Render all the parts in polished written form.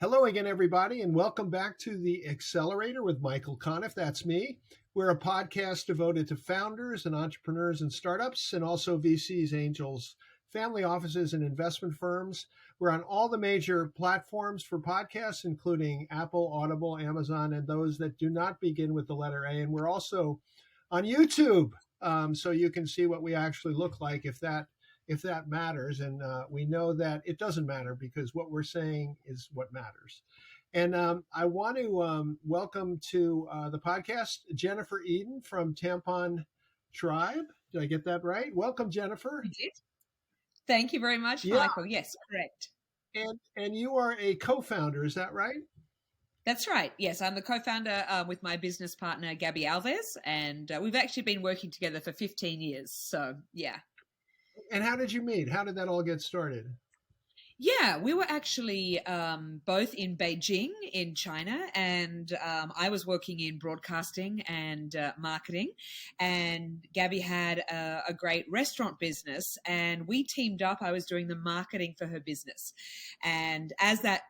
Hello again, everybody, and welcome back to the Accelerator with Michael Conniff. That's me. We're a podcast devoted to founders and entrepreneurs and startups, and also VCs, angels, family offices, and investment firms. We're on all the major platforms for podcasts, including Apple, Audible, Amazon, and those that do not begin with the letter A. And we're also on YouTube, so you can see what we actually look like if that matters. And we know that it doesn't matter because what we're saying is what matters. And I want to welcome to the podcast Jennifer Eden from Tampon Tribe. Did I get that right? Welcome, Jennifer. You did. Thank you very much, Yeah. Michael. Yes, correct. And you are a co-founder, is that right? That's right. Yes, I'm the co-founder with my business partner, Gaby Alves, and we've actually been working together for 15 years. So, yeah. And how did you meet? How did that all get started? Yeah, we were actually both in Beijing in China, and I was working in broadcasting and marketing, and Gaby had a great restaurant business, and we teamed up. I was doing the marketing for her business, and as that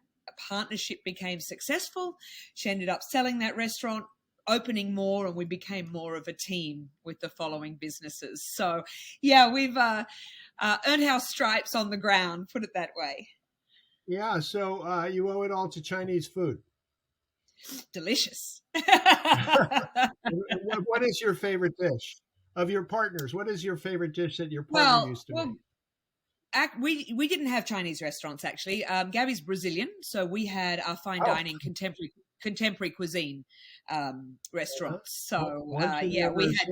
partnership became successful, she ended up selling that restaurant, opening more, and we became more of a team with the following businesses. So yeah, we've earned our stripes on the ground, put it that way. Yeah, so you owe it all to Chinese food. Delicious. What is your favorite dish of your partners? What is your favorite dish that your partner used to make? We didn't have Chinese restaurants, actually. Gaby's Brazilian, so we had our fine dining contemporary cuisine restaurants. So yeah, we had.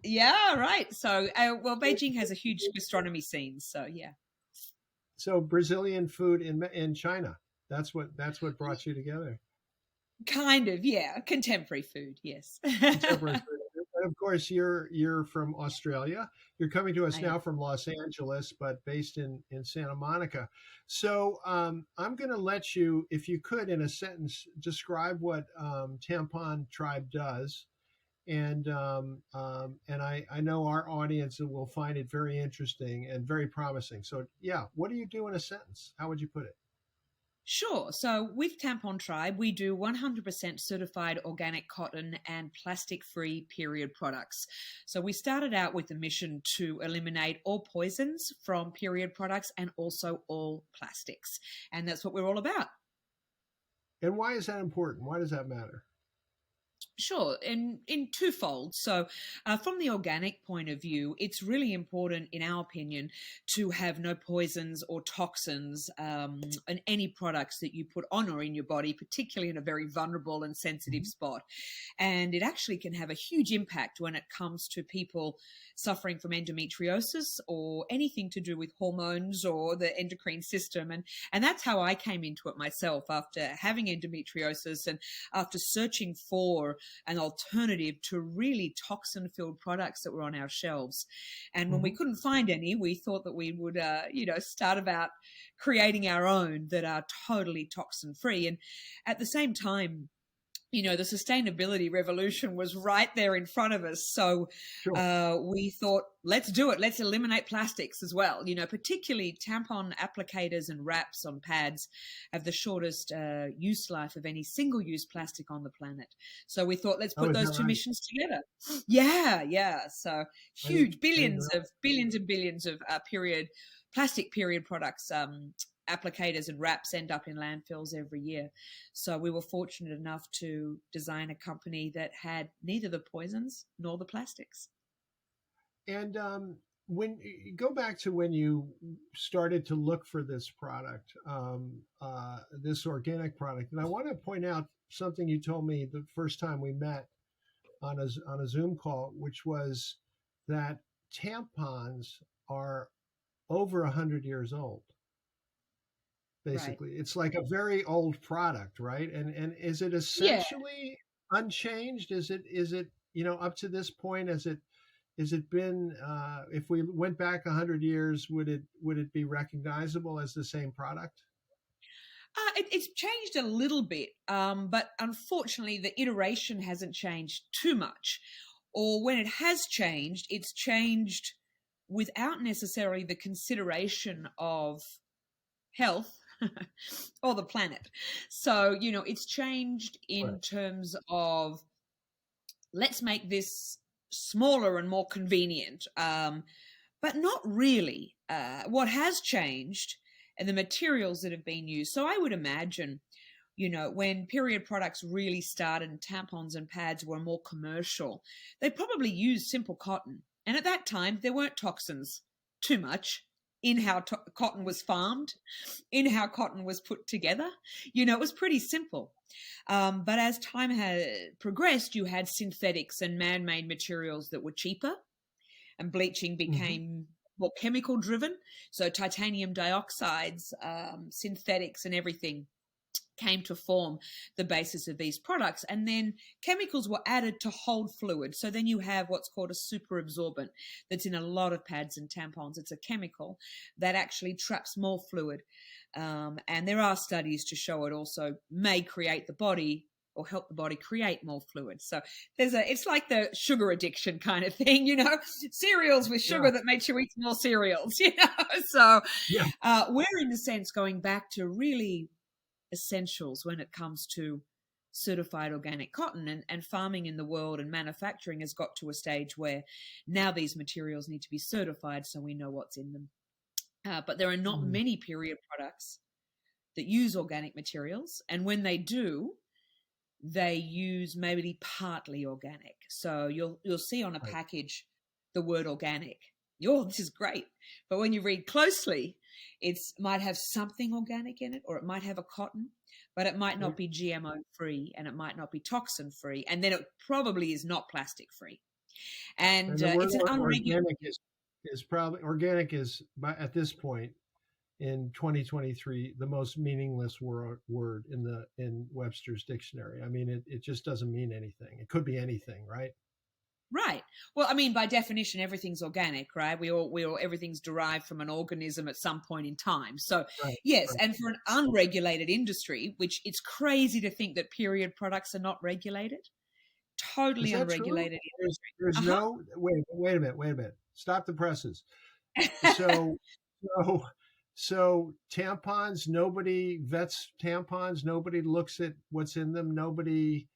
Yeah, right. So well, Beijing has a huge gastronomy scene. So yeah. So Brazilian food in China. That's what brought you together. Kind of, yeah. Contemporary food, yes. Contemporary food. And of course, you're from Australia. You're coming to us now from Los Angeles, but based in Santa Monica. So I'm going to let you, if you could, in a sentence, describe what Tampon Tribe does. And I know our audience will find it very interesting and very promising. So yeah, what do you do in a sentence? How would you put it? Sure. So with Tampon Tribe, we do 100% certified organic cotton and plastic-free period products. So we started out with the mission to eliminate all poisons from period products and also all plastics. And that's what we're all about. And why is that important? Why does that matter? Sure, in twofold. So from the organic point of view, it's really important, in our opinion, to have no poisons or toxins in any products that you put on or in your body, particularly in a very vulnerable and sensitive spot. And it actually can have a huge impact when it comes to people suffering from endometriosis or anything to do with hormones or the endocrine system. And that's how I came into it myself, after having endometriosis and after searching for an alternative to really toxin-filled products that were on our shelves. And when we couldn't find any, we thought that we would, start about creating our own that are totally toxin-free. And at the same time, the sustainability revolution was right there in front of us. So we thought, let's do it. Let's eliminate plastics as well. Particularly tampon applicators and wraps on pads have the shortest use life of any single-use plastic on the planet. So we thought, let's put those two missions together. Yeah. So huge billions and billions of plastic period products, applicators and wraps end up in landfills every year. So we were fortunate enough to design a company that had neither the poisons nor the plastics. And when you go back to when you started to look for this product, this organic product, and I want to point out something you told me the first time we met on a Zoom call, which was that tampons are over 100 years old. Basically, It's like a very old product, right? And is it essentially unchanged? Is it up to this point? Has it been? If we went back 100 years, would it be recognizable as the same product? It's changed a little bit, but unfortunately, the iteration hasn't changed too much. Or when it has changed, it's changed without necessarily the consideration of health or the planet. So, it's changed Right. in terms of let's make this smaller and more convenient, but not really. What has changed and the materials that have been used. So I would imagine, when period products really started and tampons and pads were more commercial, they probably used simple cotton. And at that time, there weren't toxins too much in how cotton was farmed, in how cotton was put together. It was pretty simple. But as time had progressed, you had synthetics and man-made materials that were cheaper, and bleaching Mm-hmm. became more chemical driven. So titanium dioxides, synthetics, and everything came to form the basis of these products. And then chemicals were added to hold fluid. So then you have what's called a super absorbent that's in a lot of pads and tampons. It's a chemical that actually traps more fluid. And there are studies to show it also may create the body or help the body create more fluid. So it's like the sugar addiction kind of thing, cereals with Yeah. sugar that makes you eat more cereals, So Yeah. we're in a sense going back to really essentials when it comes to certified organic cotton, and farming in the world and manufacturing has got to a stage where now these materials need to be certified so we know what's in them. But there are not Mm. many period products that use organic materials, and when they do, they use maybe partly organic. So you'll see on a Right. package the word organic. Oh, this is great. But when you read closely, it might have something organic in it, or it might have a cotton, but it might not be GMO free, and it might not be toxin free, and then it probably is not plastic free. And And the word it's an unregulated. organic is at this point in 2023 the most meaningless word in Webster's dictionary. I mean, it just doesn't mean anything. It could be anything, right? Right. Well, I mean, by definition, everything's organic, right? We all, everything's derived from an organism at some point in time. So, Right. yes. Right. And for an unregulated industry, which it's crazy to think that period products are not regulated, Is totally that true? unregulated There's industry. no wait a minute. Stop the presses. So so so tampons, nobody vets tampons, nobody looks at what's in them, nobody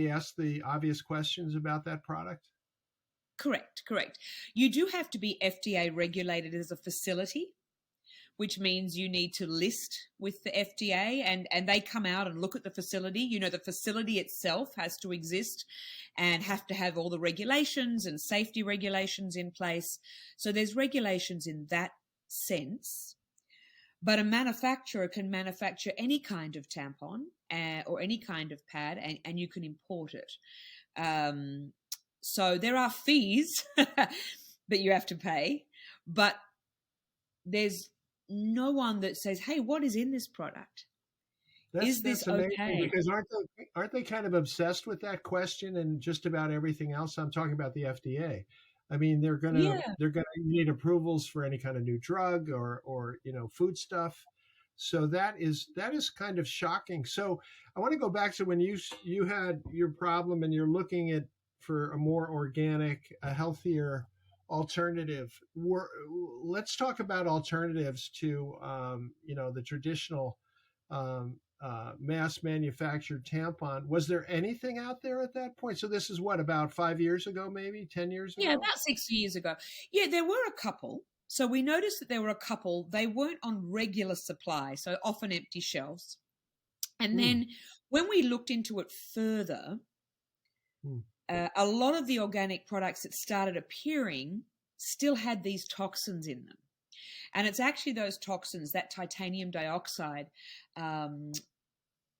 asks the obvious questions about that product. Correct. You do have to be FDA regulated as a facility, which means you need to list with the FDA, and they come out and look at the facility. The facility itself has to exist and have to have all the regulations and safety regulations in place. So there's regulations in that sense. But a manufacturer can manufacture any kind of tampon or any kind of pad, and you can import it. Um, so there are fees that you have to pay, but there's no one that says, "Hey, what is in this product? Is this That's amazing okay?" because aren't they kind of obsessed with that question and just about everything else? I'm talking about the FDA. I mean, Yeah, they're gonna need approvals for any kind of new drug or food stuff. So that is kind of shocking. So I want to go back to when you had your problem and you're looking at for a more organic, a healthier alternative. Let's talk about alternatives to the traditional mass manufactured tampon. Was there anything out there at that point? So this is what, about 5 years ago, maybe 10 years yeah, ago? about 6 years ago. Yeah, there were a couple. So we noticed that there were a couple. They weren't on regular supply, so often empty shelves. And Hmm. then when we looked into it further, Hmm. a lot of the organic products that started appearing still had these toxins in them. And it's actually those toxins, that titanium dioxide, um,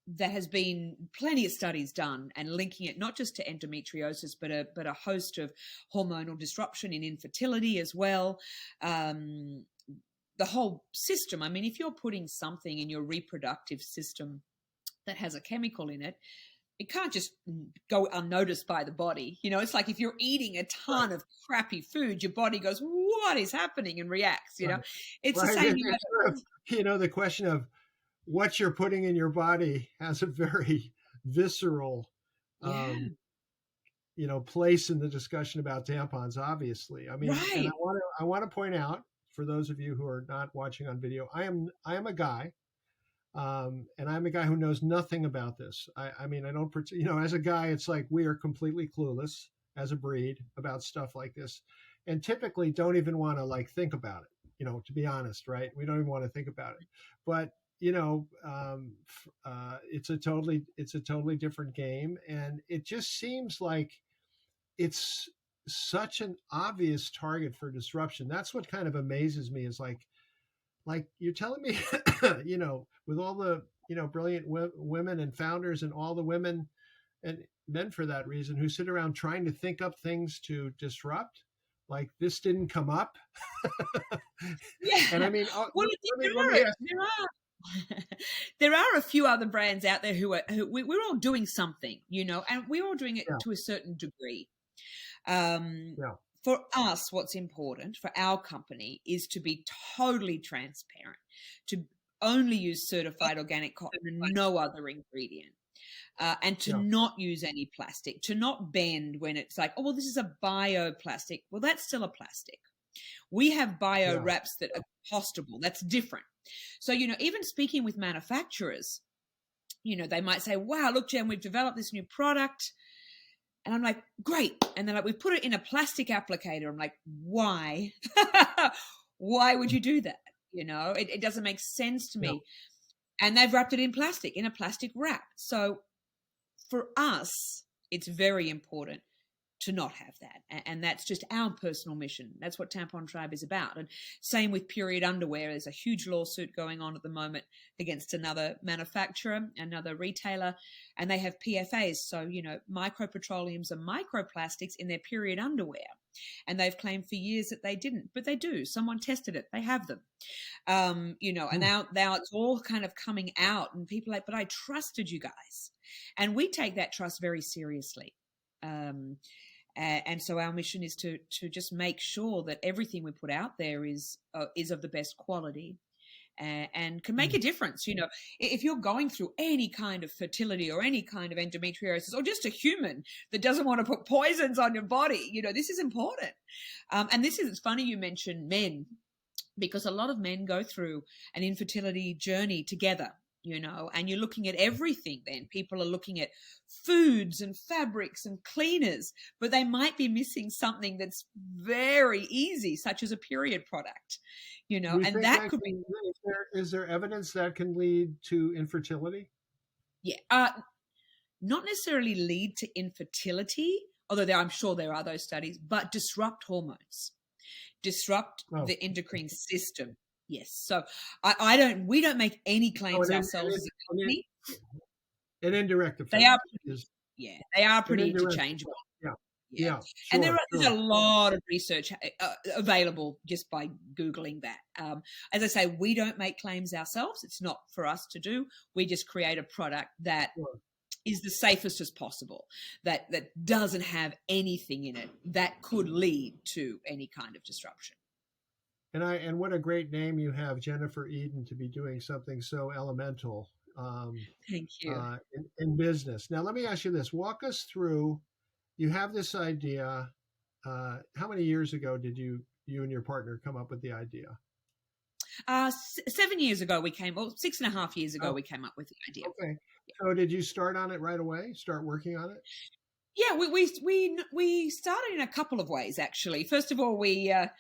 that has been plenty of studies done and linking it not just to endometriosis, but a host of hormonal disruption in infertility as well. Um, the whole system. I mean, if you're putting something in your reproductive system that has a chemical in it, it can't just go unnoticed by the body. It's like if you're eating a Right. ton of crappy food, your body goes, "What is happening?" and reacts. Right. It's the Right. same. It's sort of, the question of what you're putting in your body has a very visceral, Yeah, um, place in the discussion about tampons. Obviously, I mean, and I right. want to point out for those of you who are not watching on video, I am a guy. And I'm a guy who knows nothing about this. I mean, I don't, as a guy, it's like we are completely clueless as a breed about stuff like this, and typically don't even want to like think about it. To be honest, right? We don't even want to think about it. But it's a totally different game, and it just seems like it's such an obvious target for disruption. That's what kind of amazes me is like you're telling me, with all the, brilliant women and founders and all the women and men for that reason who sit around trying to think up things to disrupt, like this didn't come up. Yeah. And I mean, well, there are a few other brands out there we're all doing something, and we're all doing it to a certain degree. For us, what's important for our company is to be totally transparent, to only use certified organic cotton and no other ingredient, and to not use any plastic, to not bend when it's like, oh, well, this is a bioplastic. Well, that's still a plastic. We have bio wraps that are compostable. That's different. So, even speaking with manufacturers, they might say, wow, look, Jen, we've developed this new product. And I'm like, great. And they're like, we put it in a plastic applicator. I'm like, why? Why would you do that? It doesn't make sense to me. No. And they've wrapped it in plastic, in a plastic wrap. So for us, it's very important to not have that. And that's just our personal mission. That's what Tampon Tribe is about. And same with period underwear. There's a huge lawsuit going on at the moment against another manufacturer, another retailer, and they have PFAs. So, micropetroleums and microplastics in their period underwear. And they've claimed for years that they didn't, but they do. Someone tested it. They have them, and now it's all kind of coming out, and people are like, but I trusted you guys. And we take that trust very seriously. And so our mission is to just make sure that everything we put out there is of the best quality and can make a difference. If you're going through any kind of fertility or any kind of endometriosis, or just a human that doesn't want to put poisons on your body, this is important. And it's funny you mentioned men, because a lot of men go through an infertility journey together. And you're looking at everything then. People are looking at foods and fabrics and cleaners, but they might be missing something that's very easy, such as a period product, and that could be. Is there evidence that can lead to infertility? Yeah. Not necessarily lead to infertility, although I'm sure there are those studies, but disrupt hormones, disrupt the endocrine system. Yes. So we don't make any claims ourselves as a company. An indirect effect. They are pretty interchangeable. Yeah. Sure, and there's a lot of research available just by Googling that. As I say, we don't make claims ourselves. It's not for us to do. We just create a product that is the safest as possible, that doesn't have anything in it that could lead to any kind of disruption. And what a great name you have, Jennifer Eden, to be doing something so elemental. Thank you. In business. Now, let me ask you this. Walk us through, you have this idea. How many years ago did you and your partner come up with the idea? 7 years ago 6.5 years ago, we came up with the idea. Okay. So did you start on it right away? Start working on it? Yeah, we started in a couple of ways, actually. First of all, we're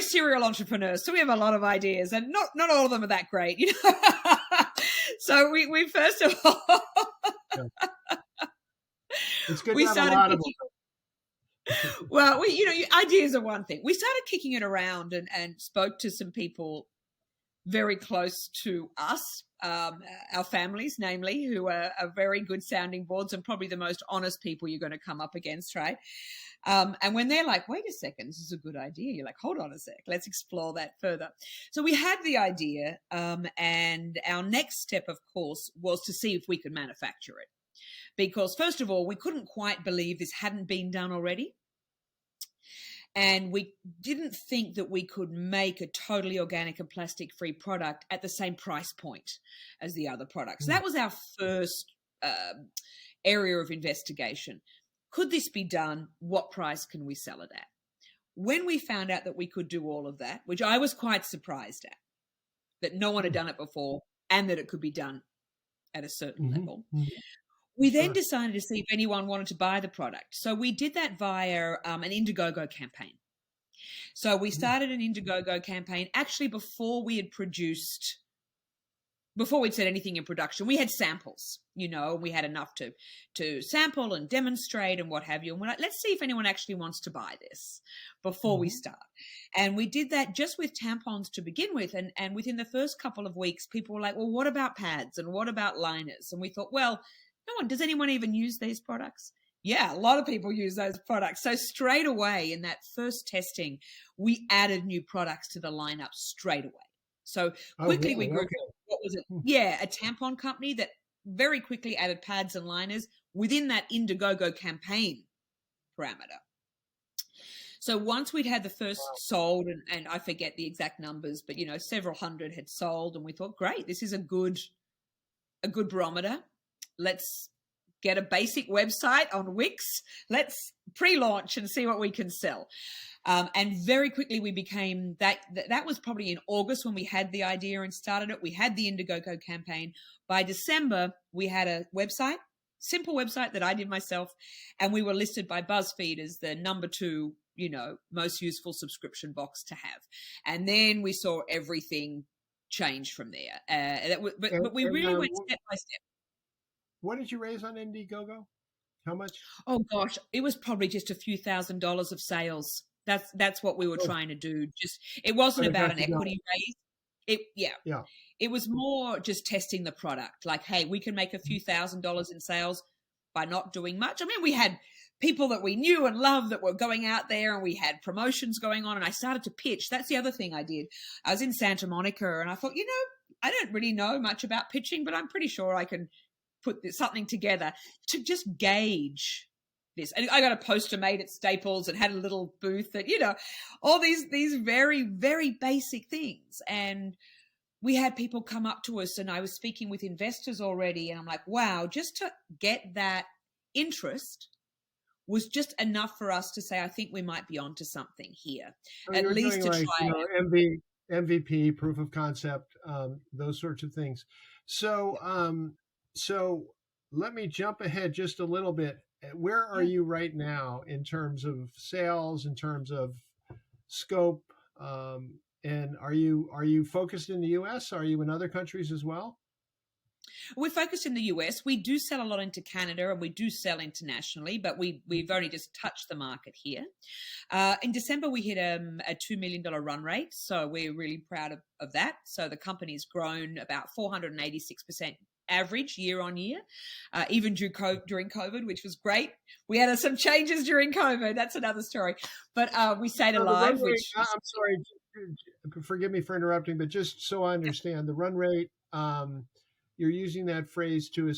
serial entrepreneurs, so we have a lot of ideas, and not all of them are that great, So we first of all, it's good to have a lot of them. Well, ideas are one thing. We started kicking it around and spoke to some people very close to us, our families, namely, who are very good sounding boards and probably the most honest people you're going to come up against, right? And when they're like, wait a second, this is a good idea, you're like, hold on a sec, let's explore that further. So we had the idea, and our next step, of course, was to see if we could manufacture it. Because first of all, we couldn't quite believe this hadn't been done already. And we didn't think that we could make a totally organic and plastic-free product at the same price point as the other products. So that was our first area of investigation. Could this be done? What price can we sell it at? When we found out that we could do all of that, which I was quite surprised at, that no one had done it before, and that it could be done at a certain level. Mm-hmm. We then decided to see if anyone wanted to buy the product. So we did that via an Indiegogo campaign. So we started an Indiegogo campaign actually before we'd said anything in production. We had samples, we had enough to sample and demonstrate and what have you. And we're like, let's see if anyone actually wants to buy this before we start. And we did that just with tampons to begin with. And within the first couple of weeks, people were like, well, what about pads? And what about liners? And we thought, well, does anyone even use these products? Yeah, a lot of people use those products. So straight away in that first testing, we added new products to the lineup straight away. So quickly we grew, what was it? Yeah, a tampon company that very quickly added pads and liners within that Indiegogo campaign parameter. So once we'd had the first sold, and I forget the exact numbers, but several hundred had sold, and we thought, great, this is a good barometer. Let's get a basic website on Wix. Let's pre-launch and see what we can sell. And very quickly we became that was probably in August when we had the idea and started it. We had the Indiegogo campaign. By December, we had a website, simple website that I did myself, and we were listed by BuzzFeed as the number 2, most useful subscription box to have. And then we saw everything change from there. But we really went step by step. What did you raise on Indiegogo? How much? Oh gosh, it was probably just a few $1,000s of sales. That's what we were trying to do. It wasn't about an equity raise. It was more just testing the product. Like, hey, we can make a few $1,000s in sales by not doing much. I mean, we had people that we knew and loved that were going out there, and we had promotions going on, and I started to pitch. That's the other thing I did. I was in Santa Monica, and I thought, I don't really know much about pitching, but I'm pretty sure I can put something together to just gauge this. And I got a poster made at Staples and had a little booth that, all these very, very basic things. And we had people come up to us, and I was speaking with investors already. And I'm like, wow, just to get that interest was just enough for us to say, I think we might be onto something here. So at least to try MVP, proof of concept, those sorts of things. So let me jump ahead just a little bit. Where are you right now in terms of sales, in terms of scope, and are you focused in the U.S.? Are you in other countries as well? We're focused in the US. We do sell a lot into Canada, and we do sell internationally, but we've only just touched the market here. In December, we hit a $2 million run rate, so we're really proud of that. So the company's grown about 486% average year on year, even during COVID, which was great. We had some changes during COVID. That's another story. But we stayed alive. I'm sorry, forgive me for interrupting, but just so I understand, the run rate, you're using that phrase to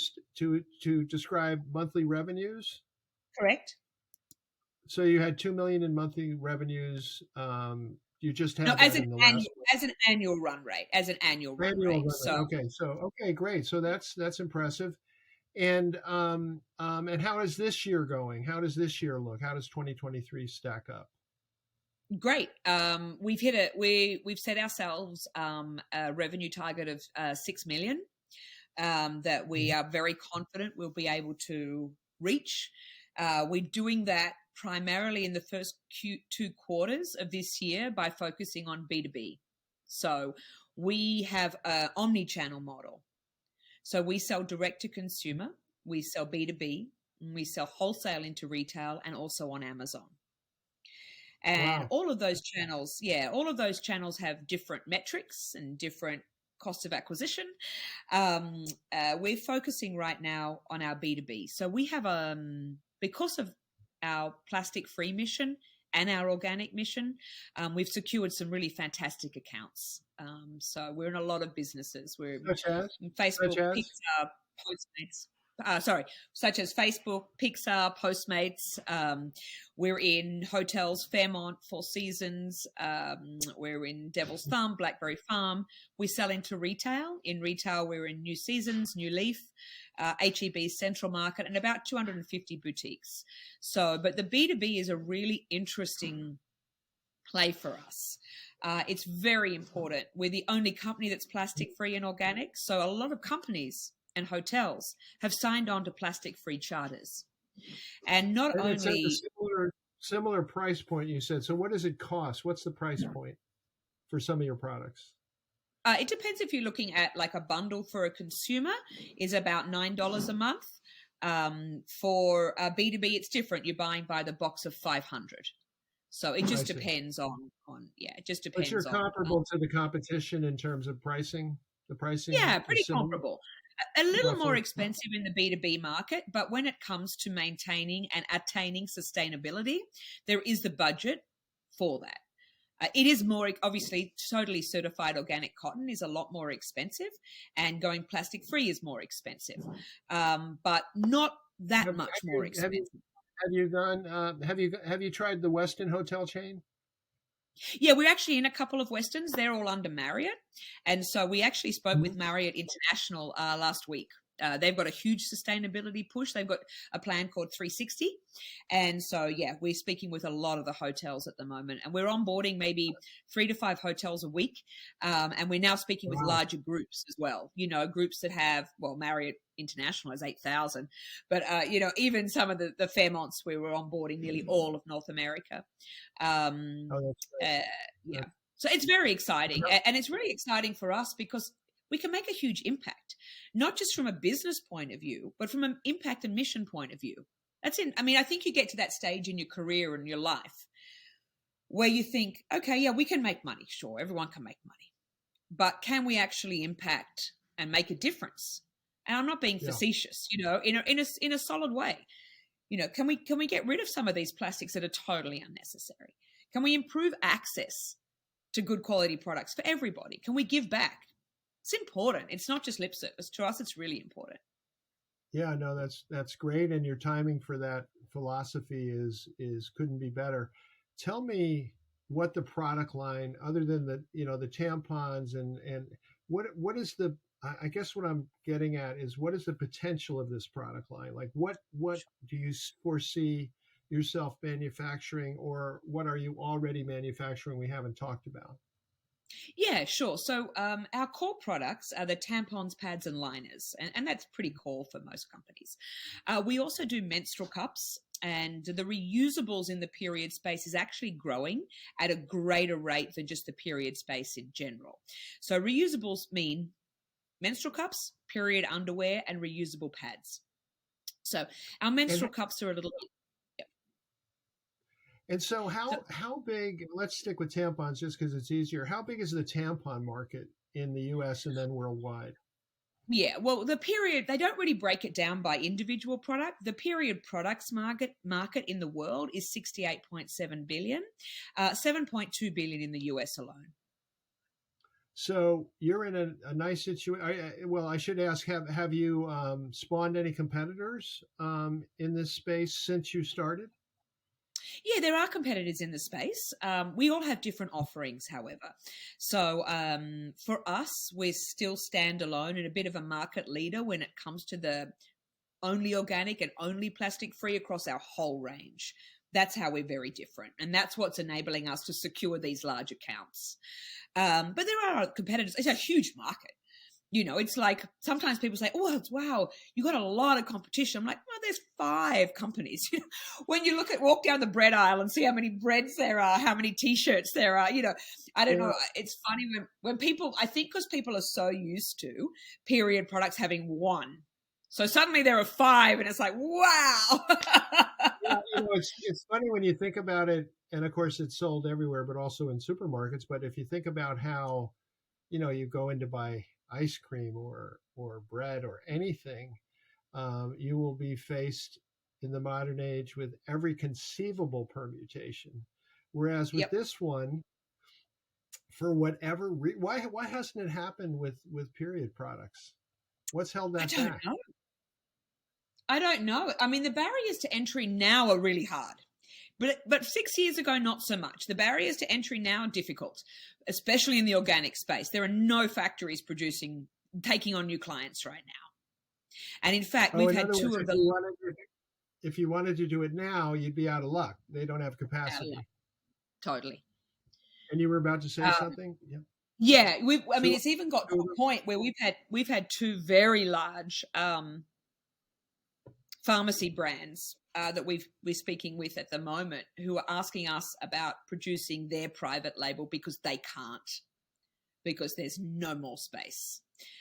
describe monthly revenues? Correct. So you had 2 million in monthly revenues. You just had as an annual run rate. Okay, great. So that's impressive. And how is this year going? How does this year look? How does 2023 stack up? Great. We've set ourselves a revenue target of 6 million that we are very confident we'll be able to reach. We're doing that primarily in the first 2 quarters of this year by focusing on B2B. So we have an omni-channel model. So we sell direct to consumer, we sell B2B, and we sell wholesale into retail and also on Amazon. And all of those channels have different metrics and different costs of acquisition. We're focusing right now on our B2B. So we have because of our plastic-free mission and our organic mission, we've secured some really fantastic accounts. So we're in a lot of businesses. We're in Facebook, Pixar, Postmates. Such as Facebook, Pixar, Postmates. We're in hotels, Fairmont, Four Seasons. We're in Devil's Thumb, Blackberry Farm. We sell into retail. In retail, we're in New Seasons, New Leaf, HEB Central Market, and about 250 boutiques. But the B2B is a really interesting play for us. It's very important. We're the only company that's plastic-free and organic. So a lot of companies and hotels have signed on to plastic-free charters. And not And it's at a only similar price point, you said. So what does it cost? What's the price point for some of your products? it depends if you're looking at like a bundle for a consumer is about $9 a month. For B2B, it's different. You're buying by the box of 500. So it I just see. depends on it just But you're depends on comparable to the competition in terms of pricing. The pricing yeah, is pretty similar, comparable. A little more roughly. expensive in the B2B market, but when it comes to maintaining and attaining sustainability, there is the budget for that. It is more, obviously, totally certified organic cotton is a lot more expensive, and going plastic free is more expensive, but not that much more expensive. Have you gone? Have you tried the Westin hotel chain? Yeah, we're actually in a couple of Westerns. They're all under Marriott. And so we actually spoke with Mhm. Marriott International last week. They've got a huge sustainability push. They've got a plan called 360. And so, yeah, we're speaking with a lot of the hotels at the moment. And we're onboarding maybe 3 to 5 hotels a week. And we're now speaking with Wow. larger groups as well. You know, groups that have, well, Marriott International has 8,000. But, you know, even some of the Fairmonts, we were onboarding nearly all of North America. Um, Oh, that's uh, great. yeah. So it's very exciting. Yep. And it's really exciting for us because we can make a huge impact, not just from a business point of view, but from an impact and mission point of view. I mean, I think you get to that stage in your career and your life where you think, okay, yeah, we can make money. Sure, everyone can make money. But can we actually impact and make a difference? And I'm not being Yeah. facetious, you know, in a solid way. You know, can we get rid of some of these plastics that are totally unnecessary? Can we improve access to good quality products for everybody? Can we give back? It's important. It's not just lip service. To us, it's really important. Yeah, no, that's great, and your timing for that philosophy is couldn't be better. Tell me what the product line, other than the tampons and what is the I guess what I'm getting at is what is the potential of this product line? Like what do you foresee yourself manufacturing, or what are you already manufacturing we haven't talked about? Yeah, sure. So our core products are the tampons, pads, and liners, and that's pretty core for most companies. We also do menstrual cups, and the reusables in the period space is actually growing at a greater rate than just the period space in general. So reusables mean menstrual cups, period underwear, and reusable pads. So our And menstrual cups are a little. And so So how big, let's stick with tampons just because it's easier. How big is the tampon market in the US and then worldwide? yeah, well, the period they don't really break it down by individual product. The period products market in the world is 68.7 billion, 7.2 billion in the US alone. So you're in a nice situation. Well, I should ask, have you spawned any competitors in this space since you started? Yeah, there are competitors in the space. We all have different offerings, however. So for us, we're still standalone and a bit of a market leader when it comes to the only organic and only plastic free across our whole range. That's how we're very different. And that's what's enabling us to secure these large accounts. But there are competitors. It's a huge market. You know, it's like sometimes people say, "Oh, wow, you got a lot of competition." I'm like, "Well, there's 5 companies." You know, when you walk down the bread aisle and see how many breads there are, how many T-shirts there are, you know, I don't Yeah. know. It's funny when people, I think, because people are so used to period products having one, so suddenly there are 5, and it's like, wow. Yeah, it's funny when you think about it, and of course it's sold everywhere, but also in supermarkets. But if you think about how, you go in to buy ice cream or bread or anything, you will be faced in the modern age with every conceivable permutation. Whereas with Yep. this one, for whatever why hasn't it happened with period products? What's held I that don't back? know. I don't know. I mean, the barriers to entry now are really hard. But 6 years ago, not so much. The barriers to entry now are difficult, especially in the organic space. There are no factories taking on new clients right now. And in fact, Oh, we've in had other two words, of the if you wanted to do it now, you'd be out of luck. They don't have capacity. totally. And you were about to say Um, something? Yeah. yeah, I mean, So, it's even got to a point where we've had two very large pharmacy brands that we're speaking with at the moment who are asking us about producing their private label because they can't, because there's no more space.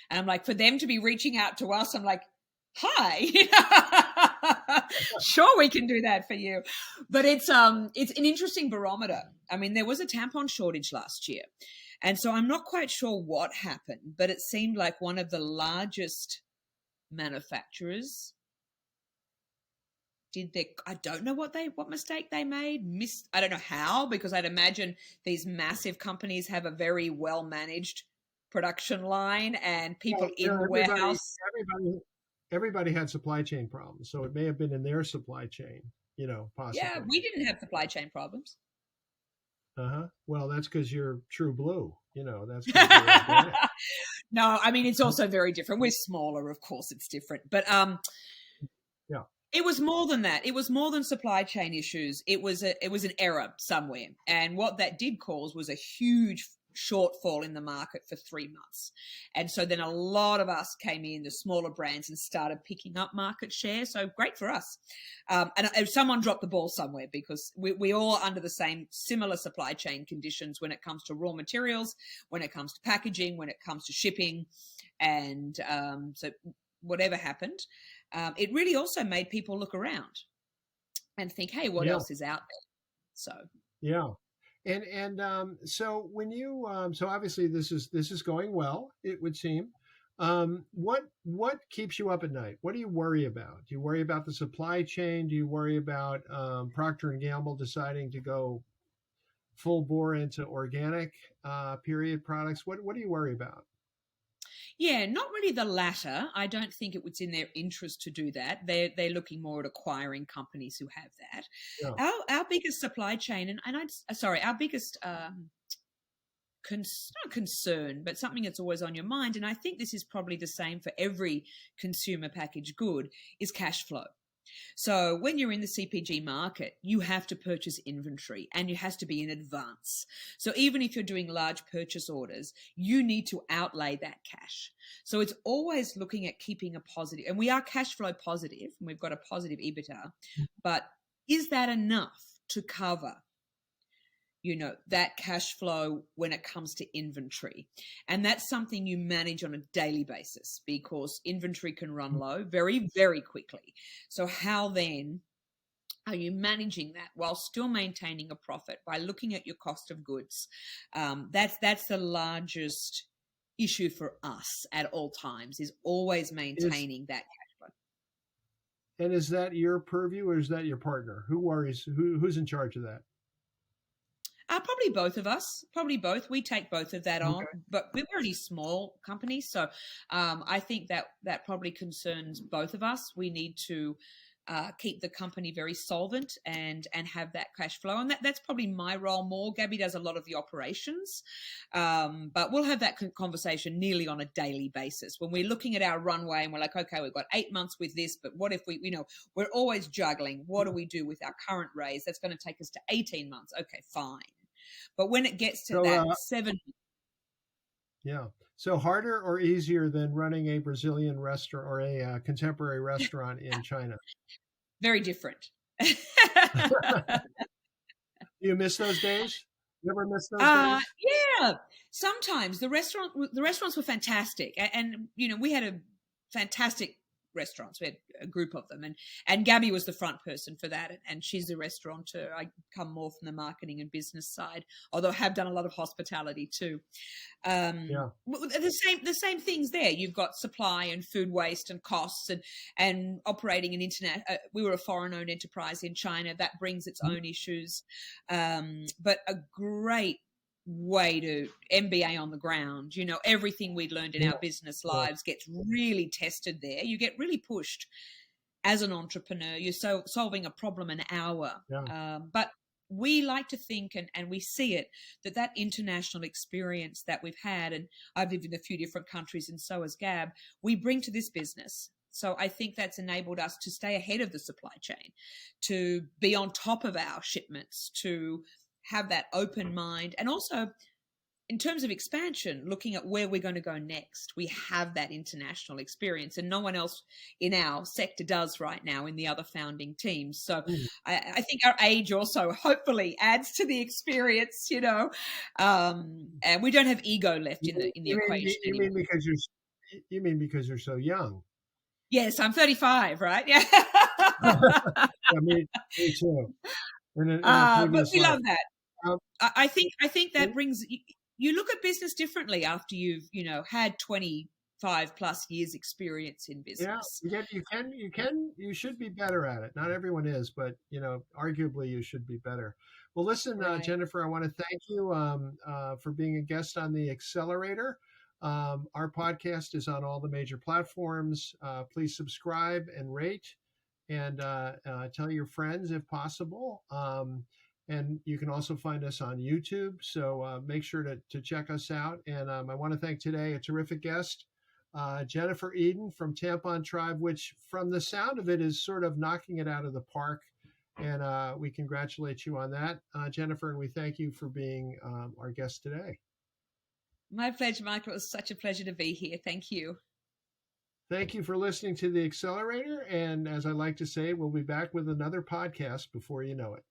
And I'm like, for them to be reaching out to us, I'm like, hi, sure, we can do that for you. But it's an interesting barometer. I mean, there was a tampon shortage last year, and so I'm not quite sure what happened, but it seemed like one of the largest manufacturers I don't know what mistake they made, missed, I don't know how, because I'd imagine these massive companies have a very well managed production line and people in the warehouse. everybody had supply chain problems, so it may have been in their supply chain, Yeah, possibly. we didn't have supply chain problems. Uh-huh. Well, that's because you're true blue. That's because you're organic. No, I mean, it's also very different. We're smaller, of course, it's different. But Yeah. it was more than that. It was more than supply chain issues. It was an error somewhere. And what that did cause was a huge shortfall in the market for 3 months. And so then a lot of us came in, the smaller brands, and started picking up market share. So great for us. And someone dropped the ball somewhere, because we all are under the same similar supply chain conditions when it comes to raw materials, when it comes to packaging, when it comes to shipping. And so whatever happened, it really also made people look around and think, hey, what Yeah. else is out there? So Yeah. And so when you so obviously this is going well, it would seem. What keeps you up at night? What do you worry about? Do you worry about the supply chain? Do you worry about Procter and Gamble deciding to go full bore into organic period products? What do you worry about? yeah, not really the latter. I don't think it was in their interest to do that. They're looking more at acquiring companies who have that. Yeah. Our biggest supply chain, our biggest not concern, but something that's always on your mind, and I think this is probably the same for every consumer packaged good, is cash flow. So when you're in the CPG market, you have to purchase inventory, and it has to be in advance. So even if you're doing large purchase orders, you need to outlay that cash. So it's always looking at keeping a positive, and we are cash flow positive, and we've got a positive EBITDA, but is that enough to cover that cash flow when it comes to inventory? And that's something you manage on a daily basis, because inventory can run low very, very quickly. So how then are you managing that while still maintaining a profit by looking at your cost of goods? That's the largest issue for us at all times, is always Is maintaining that cash flow. and is that your purview, or is that your partner? Who worries? Who's in charge of that? Probably both of us. Probably both. We take both of that on, Okay. but we're already small companies, so I think that probably concerns both of us. We need to keep the company very solvent and have that cash flow, and that's probably my role more. Gaby does a lot of the operations, but we'll have that conversation nearly on a daily basis when we're looking at our runway and we're like, okay, we've got 8 months with this, but what if we're always juggling. What do we do with our current raise? That's going to take us to 18 months. Okay, fine. But when it gets to So that 7, yeah. So harder or easier than running a Brazilian restaurant or a contemporary restaurant in China? very different. Do you miss those days? You ever miss those days? Yeah. Sometimes the restaurants were fantastic, and we had a fantastic restaurants. We had a group of them, and Gaby was the front person for that, and she's the restaurateur. I come more from the marketing and business side, although I have done a lot of hospitality too. Yeah. The same things there. You've got supply and food waste and costs, and operating an internet. We were a foreign-owned enterprise in China. That brings its own issues, but a great way to MBA on the ground. Everything we'd learned in Yeah. our business Yeah. lives gets really tested there. You get really pushed as an entrepreneur. You're solving a problem an hour, Yeah. but we like to think, and we see it, that international experience that we've had, and I've lived in a few different countries, and so has Gab, we bring to this business. So I think that's enabled us to stay ahead of the supply chain, to be on top of our shipments, to have that open mind, and also in terms of expansion, looking at where we're going to go next. We have that international experience, and no one else in our sector does right now in the other founding teams. So I think our age also hopefully adds to the experience, and we don't have ego left in the equation anymore. You mean because you're so young? Yes, I'm 35, right? Yeah. Yeah, me too. In a But previous we life. love that. Um, I think that brings you look at business differently after you've had 25 plus years experience in business. Yeah, you should be better at it. Not everyone is, but arguably you should be better. Well, listen, Right. Jennifer, I want to thank you for being a guest on the Accelerator. Our podcast is on all the major platforms. Please subscribe and rate, and tell your friends if possible. And you can also find us on YouTube. So make sure to check us out. And I want to thank today a terrific guest, Jennifer Eden from Tampon Tribe, which from the sound of it is sort of knocking it out of the park. And we congratulate you on that, Jennifer, and we thank you for being our guest today. My pleasure, Michael. It was such a pleasure to be here. Thank you. Thank you for listening to the Accelerator. And as I like to say, we'll be back with another podcast before you know it.